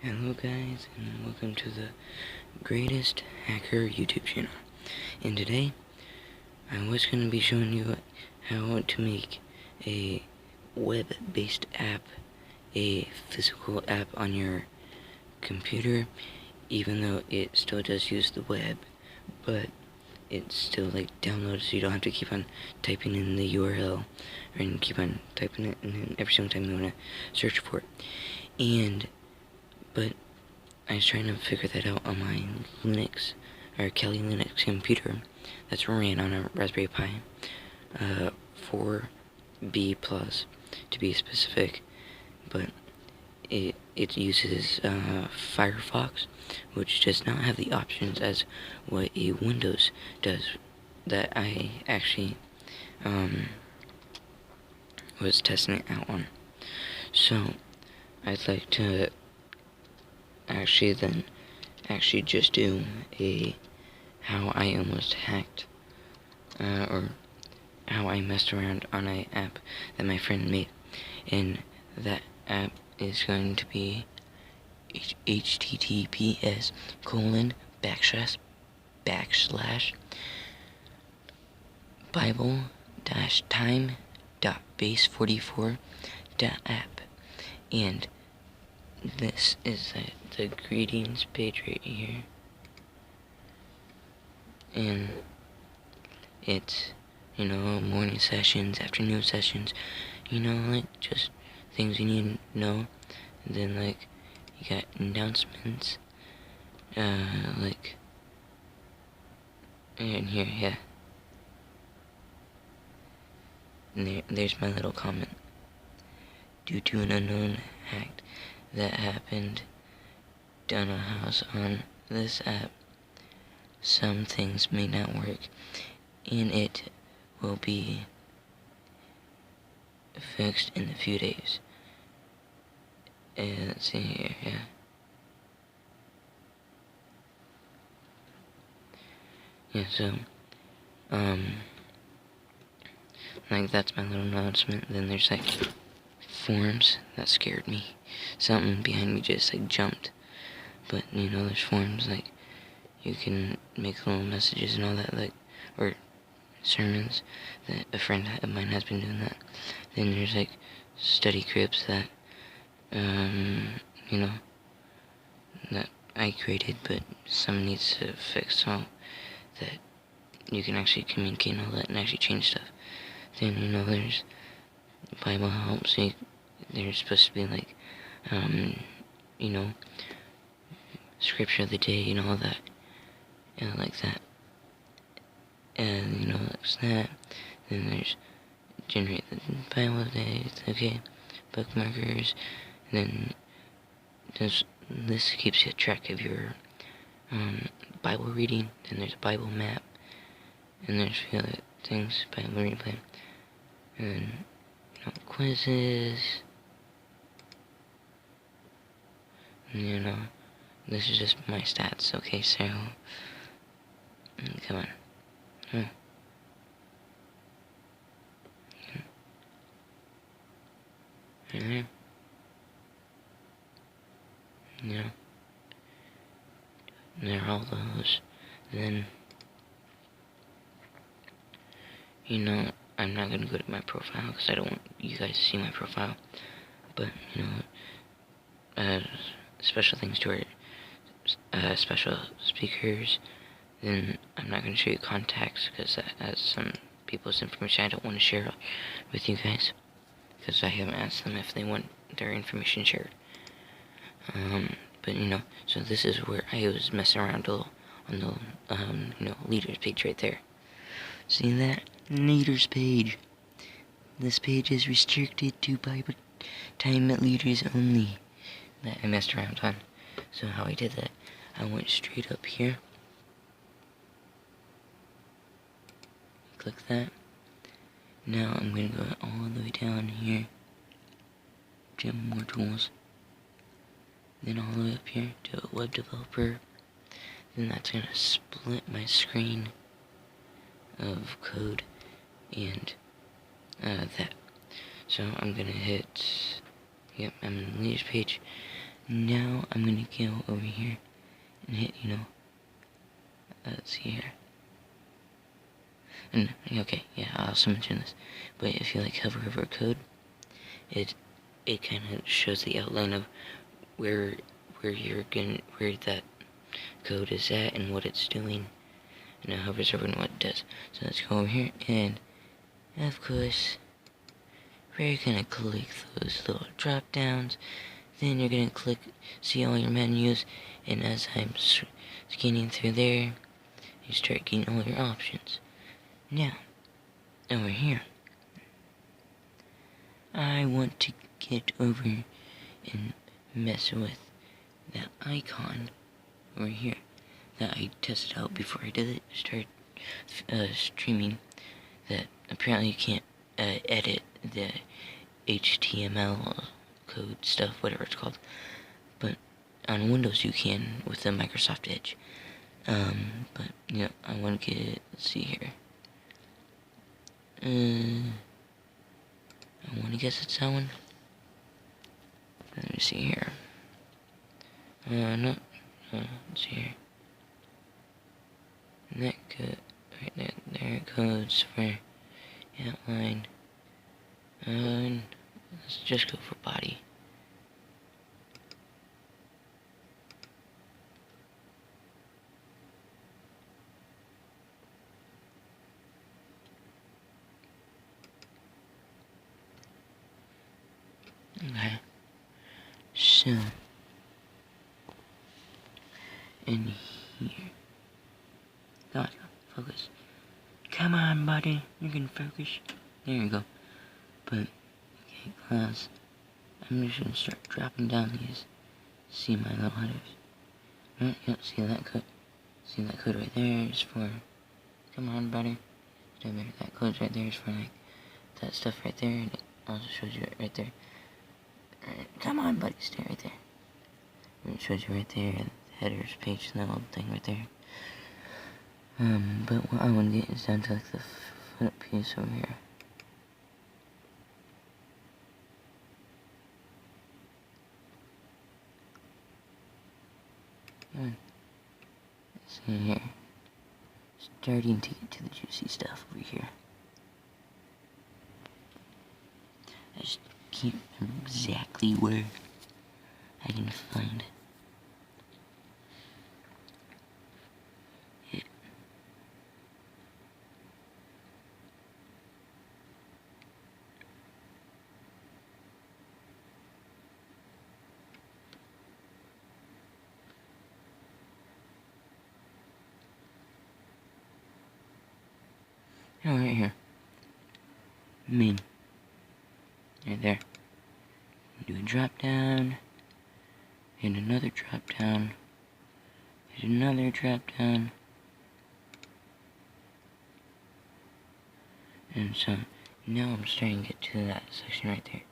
Hello guys, and welcome to the Greatest Hacker YouTube channel. And today, I was going to be showing you how to make a web-based app, a physical app on your computer, even though it still does use the web, but it's still like downloaded, so you don't have to keep on typing in the URL, and keep on typing it in every single time you want to search for it. But I was trying to figure that out on my Linux, or Kali Linux computer that's ran on a Raspberry Pi 4B Plus to be specific, but it uses Firefox, which does not have the options as what a Windows does that I actually was testing it out on. So I'd like to actually just do a how I almost hacked or how I messed around on an app that my friend made, and that app is going to be https://bible-time.base44.app, and this is the greetings page right here, and it's, morning sessions, afternoon sessions, like just things you need to know. And then like you got announcements, like in here, yeah. And there's my little comment. Due to an unknown hack that happened down a house on this app, some things may not work, and it will be fixed in a few days. And let's see here, yeah. Yeah, so, like that's my little announcement. Then there's like forms. That scared me. Something behind me just like jumped. But there's forms, like you can make little messages and all that, like, or sermons. That a friend of mine has been doing that. Then there's like study groups that that I created, but some needs to fix, so that you can actually communicate and all that and actually change stuff. Then there's Bible helps. There's supposed to be like scripture of the day, all that, like that. And like that. Then there's generate the Bible day, okay, bookmarkers, and then this keeps you track of your Bible reading. Then there's a Bible map, and there's a few other things, Bible replay, and quizzes, and this is just my stats, okay, so come on. And there are all those. Then I'm not gonna go to my profile because I don't want you guys to see my profile, but special things to our special speakers. Then I'm not gonna show you contacts because that has some people's information I don't want to share with you guys, because I haven't asked them if they want their information shared. But so this is where I was messing around a little on the leaders page right there. See that? Leaders page. This page is restricted to Bible time leaders only. That I messed around on. So how I did that, I went straight up here. Click that. Now I'm gonna go all the way down here to more tools. Then all the way up here to web developer. Then that's gonna split my screen of code and that. So I'm gonna hit, yep, I'm in the leaders page. Now I'm gonna go over here and hit, let's see here. And, okay, yeah, I also mentioned this, but if you hover over code, it kind of shows the outline of where that code is at and what it's doing, and it hovers over and what it does. So let's go over here, and of course, we're gonna click those little drop downs. Then you're gonna click see all your menus, and as I'm scanning through there, you start getting all your options. Now, over here, I want to get over and mess with that icon over here that I tested out before I start streaming, that apparently you can't edit the HTML code stuff, whatever it's called, but on Windows you can with the Microsoft Edge. But yeah, I want to get it, let's see here. I want to guess it's that one. Let me see here. No. Let's see here. And that code, right there, there it goes for outline. Let's just go for body. Okay. So, in here. Come on, focus. Come on, buddy. You can focus. There you go. But, okay, class. I'm just gonna start dropping down these. See my little headers. Right, yep, see that code? See that code right there is for... Come on, buddy. Stay there. That code right there is for, that stuff right there. And it also shows you it right there. Alright, come on, buddy. Stay right there. And it shows you right there, and the headers page and that little thing right there. But what I want to get is down to, the foot piece over here. See here. Starting to get to the juicy stuff over here. I just can't remember exactly where I can find it. Oh, right here. Main. Right there. Do a drop down. And another drop down. And another drop down. And so now I'm starting to get to that section right there.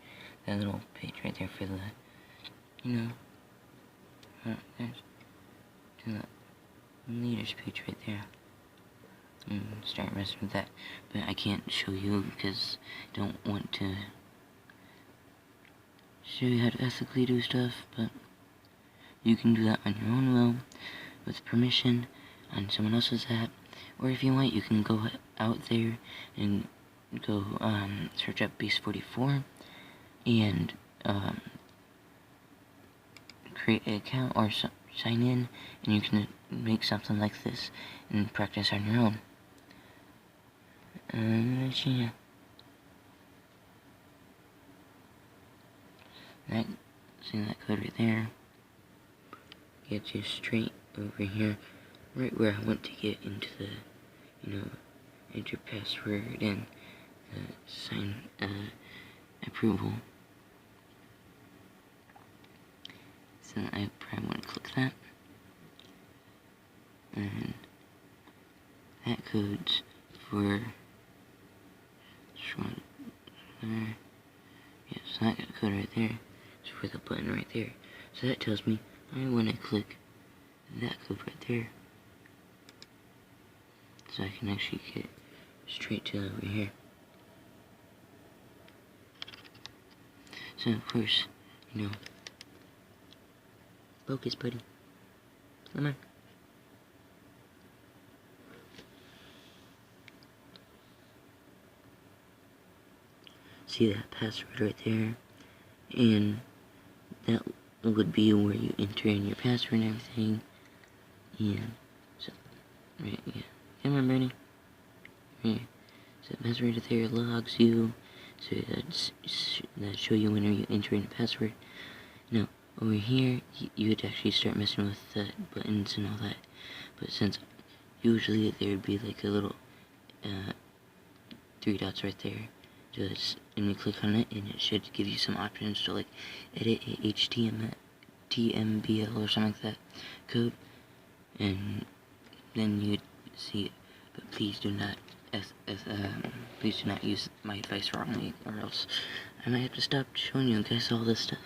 That little page right there for the, there's to the leaders page right there. And start messing with that. But I can't show you because I don't want to show you how to ethically do stuff, but you can do that on your own will, with permission, on someone else's app, or if you want, you can go out there and go search up Base44 and create an account or sign in, and you can make something like this and practice on your own. Yeah. See that code right there? Gets you straight over here, right where I want to get into the, enter password and sign approval. So I probably want to click that. And that code's for there. Yeah, so that code right there is for the button right there. So that tells me I want to click that code right there. So I can actually get straight to over here. So of course, Focus, buddy. Come on. See that password right there? And that would be where you enter in your password and everything. And so, right, yeah. Come on, Bernie. Right. So the password right there logs you. So that show you whenever you enter in a password. Now, over here, you would actually start messing with the buttons and all that. But since usually there would be like a little 3 dots right there, and you click on it, and it should give you some options to like edit a HTML, TMBL or something like that code, and then you'd see it. But please do not please do not use my advice wrongly, or else I might have to stop showing you guys all this stuff.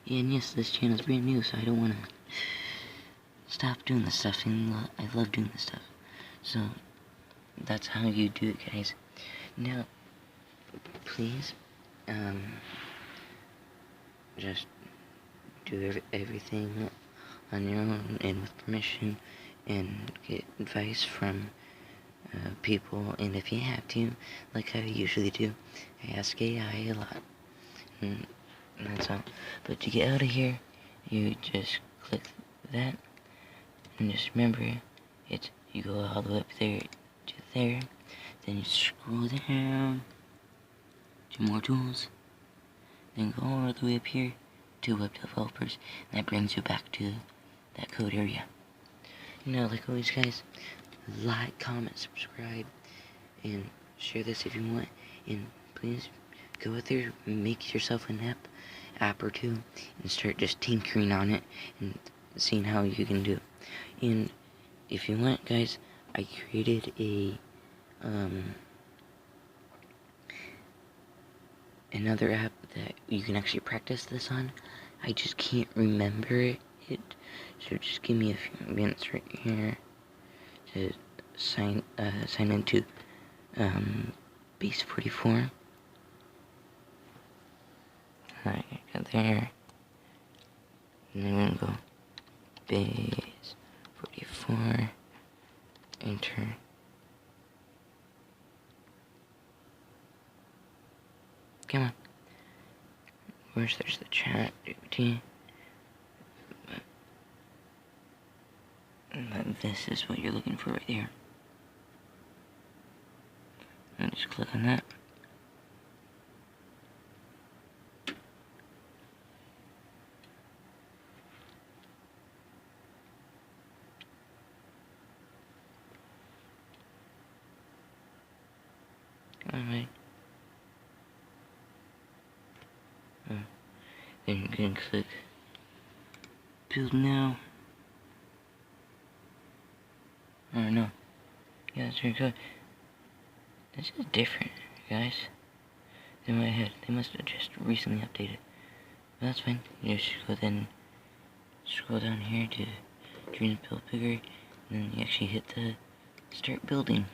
And yes, this channel is brand new, so I don't want to stop doing this stuff, and I love doing this stuff. So that's how you do it, guys. Now, please, just do everything on your own and with permission, and get advice from people. And if you have to, like I usually do, I ask AI a lot, and that's all. But to get out of here, you just click that, and just remember, you go all the way up there to there, then you scroll down to more tools, then go all the way up here to web developers, and that brings you back to that code area. Now, like always, guys, like, comment, subscribe, and share this if you want, and please go out there, make yourself an app or two, and start just tinkering on it and seeing how you can do. And if you want, guys, I created a another app that you can actually practice this on. I just can't remember it, so just give me a few minutes right here to sign into Base 44. Alright, got there, and then we're gonna go Base 44, enter. Come on. Where's there's the chat GPT? But this is what you're looking for right here. And just click on that. Alright. Then you can click build now. Oh no. Yeah, that's very good. This is different, guys, than what I had. They must have just recently updated. But that's fine. You just go then scroll down here to Dream Build Bigger, and then you actually hit the start building.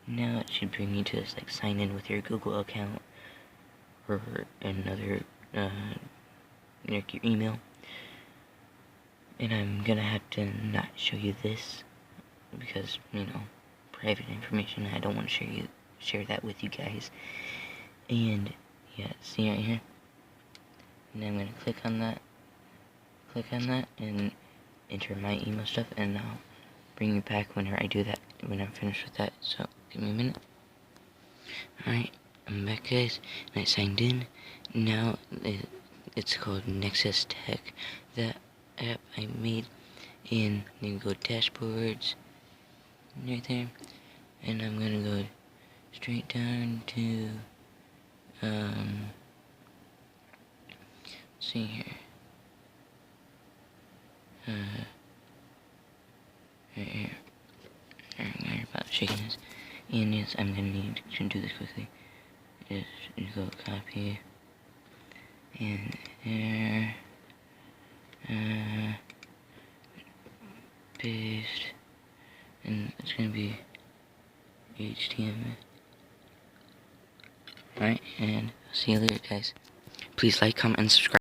Now it should bring you to this like sign in with your Google account or another like your email. And I'm gonna have to not show you this because, you know, private information. I don't want to share that with you guys. And yeah, see right here. And I'm gonna click on that, and enter my email stuff, and I'll bring you back whenever I do that, when I'm finished with that. So give me a minute. Alright, I'm back, guys, and I signed in. Now it's called Nexus Tech, that app I made. And then go dashboards right there, and I'm gonna go straight down to see here, right here. I'm about shaking this, and yes, I'm gonna need to do this quickly. Just go copy, and there, paste, and it's gonna be HTML. Alright, and see you later, guys. Please like, comment, and subscribe.